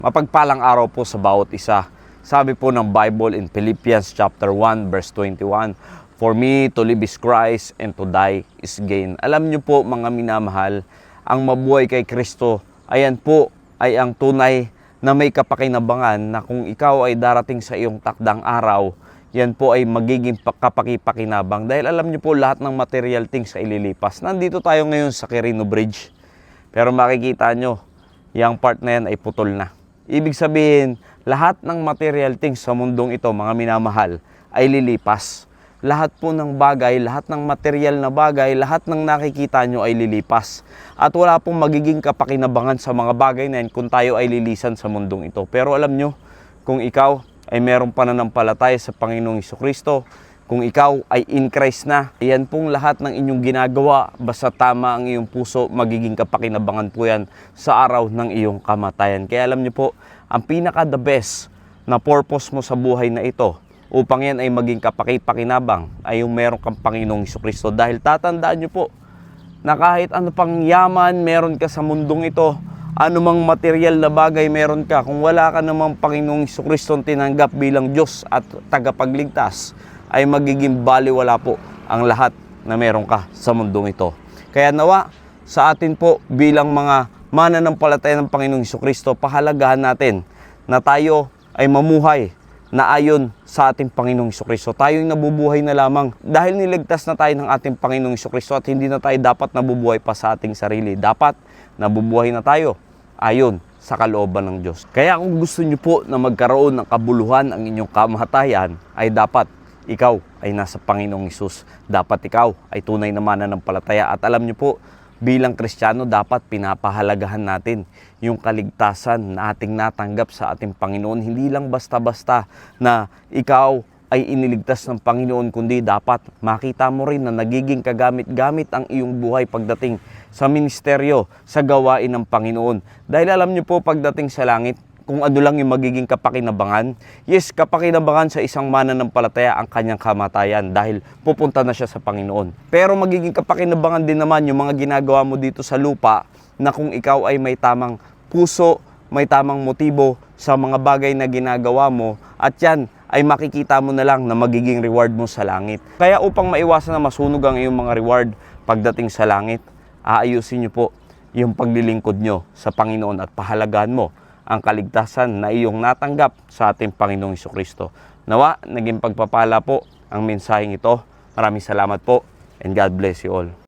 Mapagpalang araw po sa bawat isa. Sabi po ng Bible in Philippians chapter 1 verse 21, "For me to live is Christ and to die is gain." Alam niyo po mga minamahal, ang mabuhay kay Kristo, ayan po ay ang tunay na may kapakinabangan na kung ikaw ay darating sa iyong takdang araw, yan po ay magiging kapakipakinabang. Dahil alam niyo po lahat ng material things ay lilipas. Nandito tayo ngayon sa Quirino Bridge. Pero makikita nyo, yung part na yan ay putol na. Ibig sabihin, lahat ng material things sa mundong ito, mga minamahal, ay lilipas. Lahat po ng bagay, lahat ng material na bagay, lahat ng nakikita nyo ay lilipas. At wala pong magiging kapakinabangan sa mga bagay na yan kung tayo ay lilisan sa mundong ito. Pero alam nyo, kung ikaw ay merong pananampalataya sa Panginoong Jesucristo, kung ikaw ay in Christ na, yan pong lahat ng inyong ginagawa, basta tama ang iyong puso, magiging kapakinabangan po yan sa araw ng iyong kamatayan. Kaya alam niyo po, ang pinaka-the best na purpose mo sa buhay na ito, upang yan ay maging kapakipakinabang, ay yung meron kang Panginoong Jesucristo. Dahil tatandaan niyo po, na kahit ano pang yaman meron ka sa mundong ito, anumang material na bagay meron ka, kung wala ka namang Panginoong Jesucristo tinanggap bilang Diyos at tagapagligtas, ay magiging baliwala po ang lahat na meron ka sa mundong ito. Kaya nawa, sa atin po bilang mga mananampalataya ng Panginoong Jesucristo, pahalagahan natin na tayo ay mamuhay na ayon sa ating Panginoong Jesucristo. Tayo'y nabubuhay na lamang dahil niligtas na tayo ng ating Panginoong Jesucristo at hindi na tayo dapat nabubuhay pa sa ating sarili. Dapat nabubuhay na tayo ayon sa kalooban ng Diyos. Kaya kung gusto niyo po na magkaroon ng kabuluhan ang inyong kamatayan, ay dapat ikaw ay nasa Panginoong Hesus. Dapat ikaw ay tunay na mananampalataya. At alam niyo po, bilang Kristiyano, dapat pinapahalagahan natin yung kaligtasan na ating natanggap sa ating Panginoon. Hindi lang basta-basta na ikaw ay iniligtas ng Panginoon, kundi dapat makita mo rin na nagiging kagamit-gamit ang iyong buhay pagdating sa ministeryo, sa gawain ng Panginoon. Dahil alam niyo po, pagdating sa langit, kung ano lang yung magiging kapakinabangan, yes, kapakinabangan sa isang mananampalataya ang kanyang kamatayan dahil pupunta na siya sa Panginoon. Pero magiging kapakinabangan din naman yung mga ginagawa mo dito sa lupa na kung ikaw ay may tamang puso, may tamang motibo sa mga bagay na ginagawa mo, at yan ay makikita mo na lang na magiging reward mo sa langit. Kaya upang maiwasan na masunog ang iyong mga reward pagdating sa langit, aayusin niyo po yung paglilingkod nyo sa Panginoon at pahalagahan mo ang kaligtasan na iyong natanggap sa ating Panginoong Jesucristo. Nawa, naging pagpapala po ang mensaheng ito. Maraming salamat po and God bless you all.